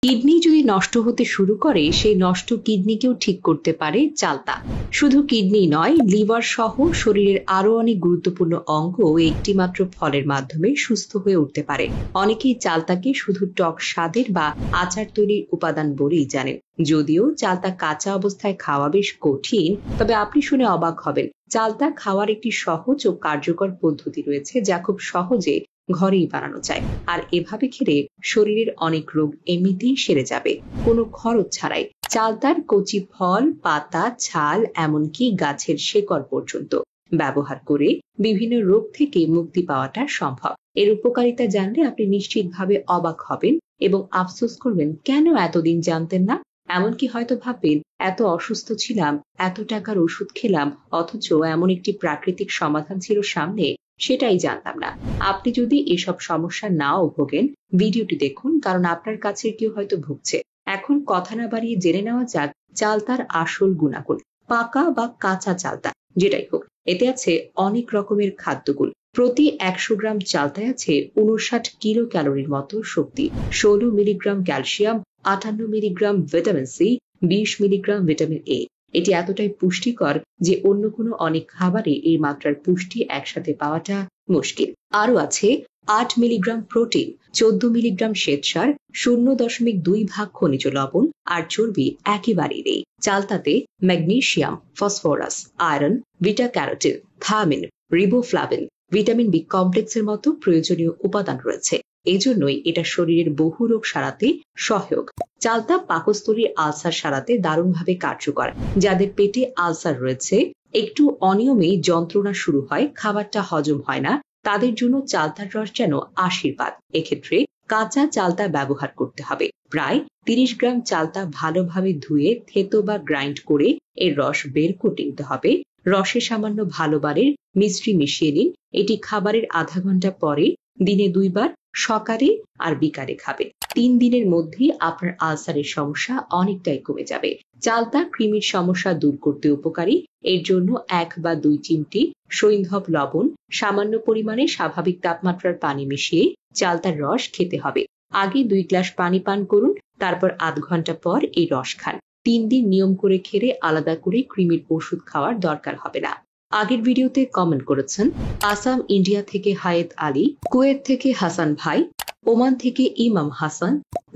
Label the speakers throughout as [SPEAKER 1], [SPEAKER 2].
[SPEAKER 1] Kidney যদি নষ্ট হতে শুরু করে, সেই নষ্ট কিডনিকেও ঠিক করতে পারে চালতা। শুধু কিডনি নয়, লিভার সহ শরীরের আরো অনেক গুরুত্বপূর্ণ অঙ্গ একটি মাত্র ফলের মাধ্যমে সুস্থ হয়ে উঠতে পারে। অনেকেই চালতাকে শুধু টক স্বাদের বা আচার তৈরির উপাদান বলেই জানেন। যদিও চালতা কাঁচা অবস্থায় খাওয়া বেশ কঠিন, তবে আপনি শুনে অবাক হবেন, চালতা খাওয়ার একটি সহজ ও কার্যকর পদ্ধতি রয়েছে যা খুব সহজে ঘরেই বানানো যায়। আর এভাবে খেলে শরীরের অনেক রোগ এমনিতেই সেরে যাবে, কোনো খরচ ছাড়াই। চালতার কচি ফল, পাতা, ছাল, এমনকি গাছের শেকড় পর্যন্ত ব্যবহার করে বিভিন্ন রোগ থেকে মুক্তি পাওয়াটা সম্ভব। এর উপকারিতা জানলে আপনি নিশ্চিতভাবে অবাক হবেন এবং আফসোস করবেন কেন এতদিন জানতেন না। এমনকি হয়তো ভাববেন, এত অসুস্থ ছিলাম, এত টাকার ওষুধ খেলাম, অথচ এমন একটি প্রাকৃতিক সমাধান ছিল সামনে, সেটাই জানতাম না। আপনি যদি এসব সমস্যা নাও ভোগেন, ভিডিওটি দেখুন, কারণ আপনার কাছের কেউ হয়তো ভুগছে। এখন কথা না বাড়িয়ে জেনে নেওয়া যাক চালতার আসল গুণাগুণ। পাকা বা কাঁচা চালতা যেটাই হোক, এতে আছে অনেক রকমের খাদ্যগুণ। প্রতি 100 গ্রাম চালতায় আছে 59 কিলো ক্যালোরির মতো শক্তি, 16 milligram calcium, 58 milligram vitamin C, 20 milligram vitamin A. এটি এতটাই পুষ্টিকর যে অন্য কোনো অনেক খাবারে এই মাত্রার পুষ্টি একসাথে পাওয়াটা মুশকিল। আরও আছে 8 মিলিগ্রাম প্রোটিন, 14 মিলিগ্রাম শ্বেতসার, 0.2 ভাগ খনিজ লবণ আর চর্বি একেবারেই নেই। চালতাতে magnesium, phosphorus, iron, beta carotene, thiamine, riboflavin, vitamin B কমপ্লেক্সের মতো প্রয়োজনীয় উপাদান রয়েছে। এজন্যই এটা শরীরের বহু রোগ সারাতে সহায়ক। চালতা পাকস্থলীর আলসার সারাতে দারুণভাবে কার্যকর। যাদের পেটে আলসার রয়েছে, একটু অনিয়মে যন্ত্রণা শুরু হয়, খাবারটা হজম হয় না, তাদের জন্য চালতার রস যেন আশীর্বাদ। এক্ষেত্রে কাঁচা চালতা ব্যবহার করতে হবে। প্রায় 30 গ্রাম চালতা ভালোভাবে ধুয়ে থেতো বা গ্রাইন্ড করে এর রস বের করে নিতে হবে। রসে সামান্য ভালোবারের মিশ্রি মিশিয়ে নিন। এটি খাবারের আধা ঘন্টা পরে দিনে 2 বার, সকালে আর বিকালে খাবে। 3 দিনের মধ্যেই আপনার আলসারের সমস্যা অনেকটাই কমে যাবে। চালতা কৃমির সমস্যা দূর করতে উপকারী। এর জন্য 1 বা 2 চিমটি সৈন্ধব লবণ, সামান্য পরিমাণে স্বাভাবিক তাপমাত্রার পানি মিশিয়ে চালতার রস খেতে হবে। আগে 2 গ্লাস পানি পান করুন, তারপর আধ ঘন্টা পর এই রস খান। 3 দিন নিয়ম করে খেলে আলাদা করে কৃমির ওষুধ খাওয়ার দরকার হবে না। আগের ভিডিওতে কমেন্ট করেছেন আসাম ইন্ডিয়া থেকে হায়েত আলী, কুয়েত থেকে হাসান ভাই, ওমান থেকে ইমাম হাসান,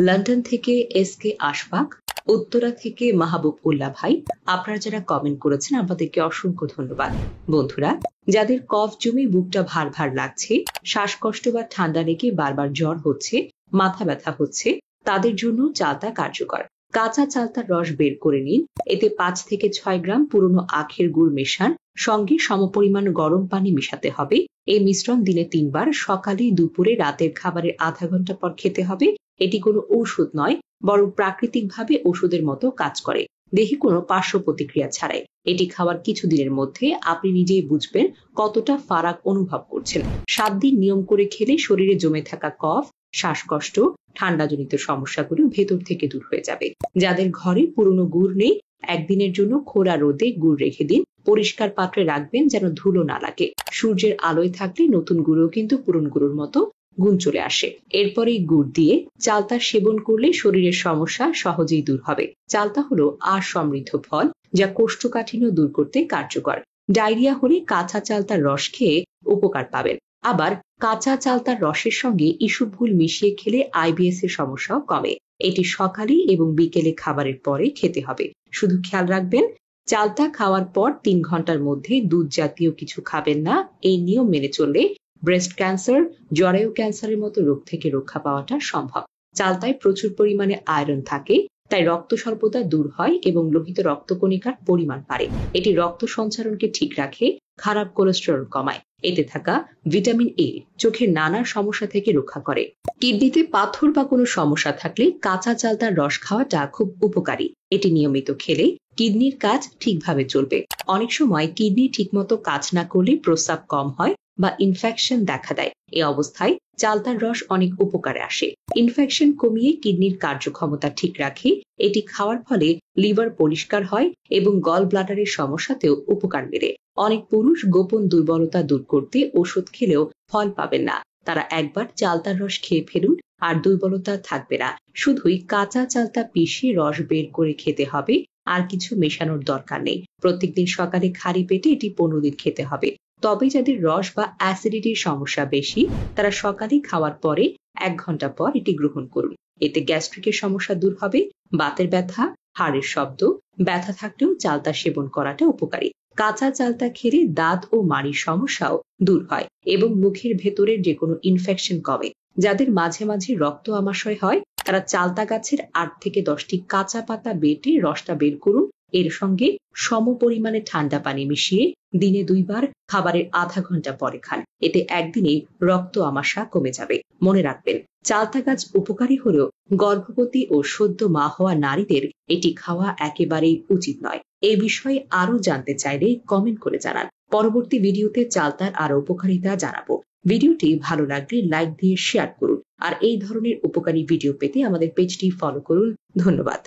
[SPEAKER 1] লন্ডন থেকে এসকে আশফাক, উত্তরা থেকে মাহবুব উল্লাহ ভাই। আপনারা যারা কমেন্ট করেছেন আপনাদেরকে অসংখ্য ধন্যবাদ। বন্ধুরা, যাদের কফ জমে বুকটা ভার ভার লাগছে, শ্বাসকষ্ট বা ঠান্ডা লেগে বারবার জ্বর হচ্ছে, মাথা ব্যথা হচ্ছে, তাদের জন্য চালতা কার্যকর। কাঁচা চালতার রস বের করে নিন। এতে 5 থেকে 6 গ্রাম পুরনো আখের গুড় মেশান, সঙ্গে সমপরিমাণ গরম পানি মেশাতে হবে। এই মিশ্রণ দিনে 3 বার, সকালে, দুপুরে, রাতের খাবারের আধা ঘন্টা পর খেতে হবে। এটি কোনো ঔষধ নয়, বরং প্রাকৃতিকভাবে ওষুধের মতো কাজ করে, দেহে কোনো পার্শ্ব প্রতিক্রিয়া ছাড়াই। এটি খাওয়ার কিছুদিনের মধ্যে আপনি নিজেই বুঝবেন কতটা ফারাক অনুভব করছেন। 7 দিন নিয়ম করে খেলে শরীরে জমে থাকা কফ, শ্বাসকষ্ট, ঠান্ডাজনিত সমস্যাগুলো ভেতর থেকে দূর হয়ে যাবে। যাদের ঘরে পুরনো গুড় নেই, একদিনের জন্য খোলা রোদে গুড় রেখে দিন। পরিষ্কার পাত্রে রাখবেন যেন ধুলো না লাগে। সূর্যের আলোয় থাকলে নতুন গুঁড়ো কিন্তু পুরনো গুঁড়োর মতো গুণ চলে আসে। এরপরেই গুড় দিয়ে চালতা সেবন করলে শরীরের সমস্যা সহজেই দূর হবে। চালতা হলো আর সমৃদ্ধ ফল, যা কোষ্ঠকাঠিন্য দূর করতে কার্যকর। ডায়রিয়া হলে কাঁচা চালতার রস খেয়ে উপকার পাবেন। আবার কাঁচা চালতার রসের সঙ্গে ইসবগুল মিশিয়ে খেলে আইবিএস এর সমস্যাও কমে। এটি সকালে এবং বিকেলে খাবারের পরে খেতে হবে। শুধু খেয়াল রাখবেন, চালতা খাওয়ার পর 3 ঘন্টার মধ্যে দুধ জাতীয় কিছু খাবেন না। এই নিয়ম মেনে চললে ব্রেস্ট ক্যান্সার, জরায়ু ক্যান্সারের মতো রোগ থেকে রক্ষা পাওয়াটা সম্ভব। চালতায় প্রচুর পরিমাণে আয়রন থাকে, তাই রক্ত স্বল্পতা দূর হয় এবং লোহিত রক্তকণিকার পরিমাণ বাড়ে। এটি রক্ত সঞ্চারণকে ঠিক রাখে, খারাপ কোলেস্টেরল কমায়। এতে থাকা ভিটামিন এ চোখের নানা সমস্যা থেকে রক্ষা করে। কিডনিতে পাথর বা কোনো সমস্যা থাকলে কাঁচা চালতার রস খাওয়াটা খুব উপকারী। এটি নিয়মিত খেলে কিডনির কাজ ঠিকভাবে চলবে। অনেক সময় কিডনি ঠিকমতো কাজ না করলে প্রস্রাব কম হয় বা ইনফেকশন দেখা দেয়। এই অবস্থায় চালতার রস অনেক উপকারে আসে। ইনফেকশন কমিয়ে কিডনির কার্যক্ষমতা ঠিক রাখে। এটি খাওয়ার ফলে লিভার পরিষ্কার হয় এবং গল ব্লাডারের সমস্যাতেও উপকার মেলে। অনেক পুরুষ গোপন দুর্বলতা দূর করতে ওষুধ খেলেও ফল পাবেন না। তারা একবার চালতার রস খেয়ে ফেলুন, আর দুর্বলতা থাকবে না। শুধুই কাঁচা চালতা পিষে রস বের করে খেতে হবে, আর কিছু মেশানোর দরকার নেই। প্রত্যেকদিন সকালে খালি পেটে এটি 15 দিন খেতে হবে। তবে যাদের রস বা অ্যাসিডিটির সমস্যা বেশি, তারা সকালে খাওয়ার পরে 1 ঘন্টা পর এটি গ্রহণ করুন। এতে গ্যাস্ট্রিকের সমস্যা দূর হবে। বাতের ব্যথা, হাড়ের শব্দ, ব্যথা থাকলেও চালতা সেবন করাটা উপকারী। কাঁচা চালতা খেলে দাঁত ও মাড়ির সমস্যাও দূর হয় এবং মুখের ভেতরের যে কোনো ইনফেকশন কমে। যাদের মাঝে মাঝে রক্ত আমাশয় হয়, তারা চালতা গাছের 8 থেকে 10টি কাঁচা পাতা বেটে রসটা বের করুন। এর সঙ্গে সম পরিমাণে ঠান্ডা পানি মিশিয়ে দিনে 2 বার খাবারের আধা ঘন্টা পরে খান। এতে একদিনেই রক্ত আমাশা কমে যাবে। মনে রাখবেন, চালতা গাছ উপকারী হলেও গর্ভবতী ও সদ্য মা হওয়া নারীদের এটি খাওয়া একেবারেই উচিত নয়। এই বিষয়ে আরো জানতে চাইলে কমেন্ট করে জানান। পরবর্তী ভিডিওতে চালতার আরো উপকারিতা জানাবো। ভিডিওটি ভালো লাগলে লাইক দিয়ে শেয়ার করুন। আর এই ধরনের উপকারী ভিডিও পেতে আমাদের পেজটি ফলো করুন। ধন্যবাদ।